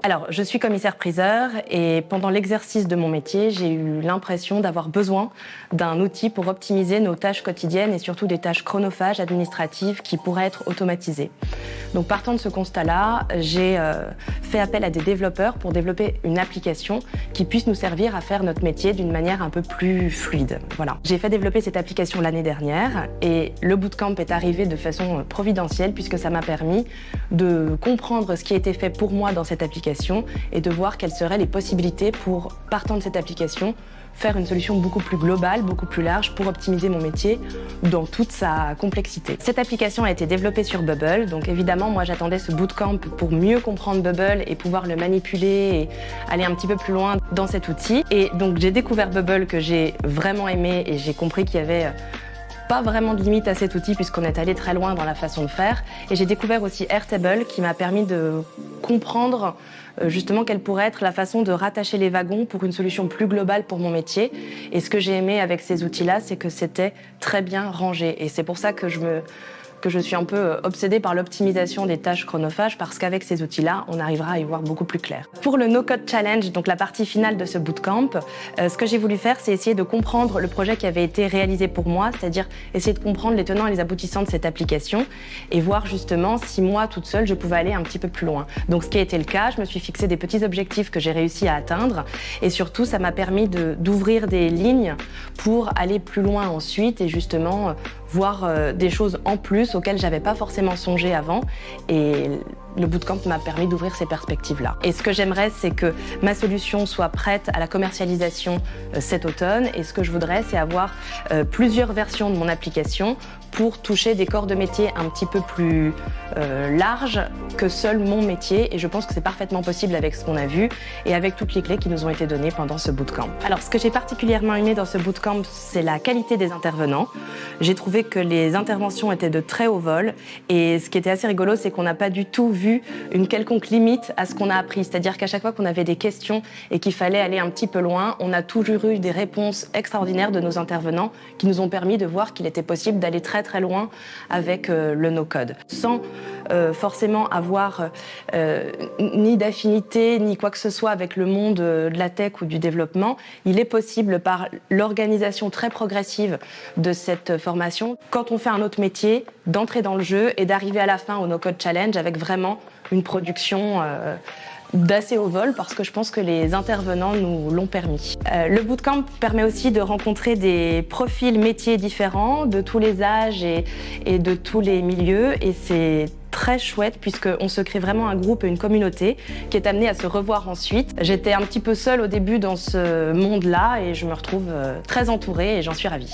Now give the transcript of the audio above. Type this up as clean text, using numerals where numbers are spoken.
Alors, je suis commissaire-priseur et pendant l'exercice de mon métier, j'ai eu l'impression d'avoir besoin d'un outil pour optimiser nos tâches quotidiennes et surtout des tâches chronophages administratives qui pourraient être automatisées. Donc, partant de ce constat-là, j'ai fait appel à des développeurs pour développer une application qui puisse nous servir à faire notre métier d'une manière un peu plus fluide. Voilà. J'ai fait développer cette application l'année dernière et le bootcamp est arrivé de façon providentielle puisque ça m'a permis de comprendre ce qui a été fait pour moi dans cette application et de voir quelles seraient les possibilités pour, partant de cette application, faire une solution beaucoup plus globale, beaucoup plus large pour optimiser mon métier dans toute sa complexité. Cette application a été développée sur Bubble, donc évidemment moi j'attendais ce bootcamp pour mieux comprendre Bubble et pouvoir le manipuler et aller un petit peu plus loin dans cet outil. Et donc j'ai découvert Bubble que j'ai vraiment aimé et j'ai compris qu'il y avait pas vraiment de limite à cet outil puisqu'on est allé très loin dans la façon de faire. Et j'ai découvert aussi Airtable qui m'a permis de comprendre justement quelle pourrait être la façon de rattacher les wagons pour une solution plus globale pour mon métier. Et ce que j'ai aimé avec ces outils-là, c'est que c'était très bien rangé. Et c'est pour ça que je suis un peu obsédée par l'optimisation des tâches chronophages parce qu'avec ces outils-là, on arrivera à y voir beaucoup plus clair. Pour le No Code Challenge, donc la partie finale de ce bootcamp, ce que j'ai voulu faire, c'est essayer de comprendre le projet qui avait été réalisé pour moi, c'est-à-dire essayer de comprendre les tenants et les aboutissants de cette application et voir justement si moi, toute seule, je pouvais aller un petit peu plus loin. Donc ce qui a été le cas, je me suis fixé des petits objectifs que j'ai réussi à atteindre et surtout, ça m'a permis d'ouvrir des lignes pour aller plus loin ensuite et justement voir des choses en plus auxquelles j'avais pas forcément songé avant et le bootcamp m'a permis d'ouvrir ces perspectives-là. Et ce que j'aimerais, c'est que ma solution soit prête à la commercialisation cet automne et ce que je voudrais, c'est avoir plusieurs versions de mon application pour toucher des corps de métier un petit peu plus larges que seul mon métier et je pense que c'est parfaitement possible avec ce qu'on a vu et avec toutes les clés qui nous ont été données pendant ce bootcamp. Alors ce que j'ai particulièrement aimé dans ce bootcamp, c'est la qualité des intervenants. J'ai trouvé que les interventions étaient de très haut vol et ce qui était assez rigolo, c'est qu'on n'a pas du tout vu une quelconque limite à ce qu'on a appris. C'est-à-dire qu'à chaque fois qu'on avait des questions et qu'il fallait aller un petit peu loin, on a toujours eu des réponses extraordinaires de nos intervenants qui nous ont permis de voir qu'il était possible d'aller très très loin avec le no-code. Sans forcément avoir ni d'affinité ni quoi que ce soit avec le monde de la tech ou du développement, il est possible par l'organisation très progressive de cette formation, quand on fait un autre métier, d'entrer dans le jeu et d'arriver à la fin au No Code Challenge avec vraiment une production d'assez haut vol parce que je pense que les intervenants nous l'ont permis. Le bootcamp permet aussi de rencontrer des profils métiers différents de tous les âges et de tous les milieux et c'est très chouette puisqu'on se crée vraiment un groupe et une communauté qui est amenée à se revoir ensuite. J'étais un petit peu seule au début dans ce monde-là et je me retrouve très entourée et j'en suis ravie.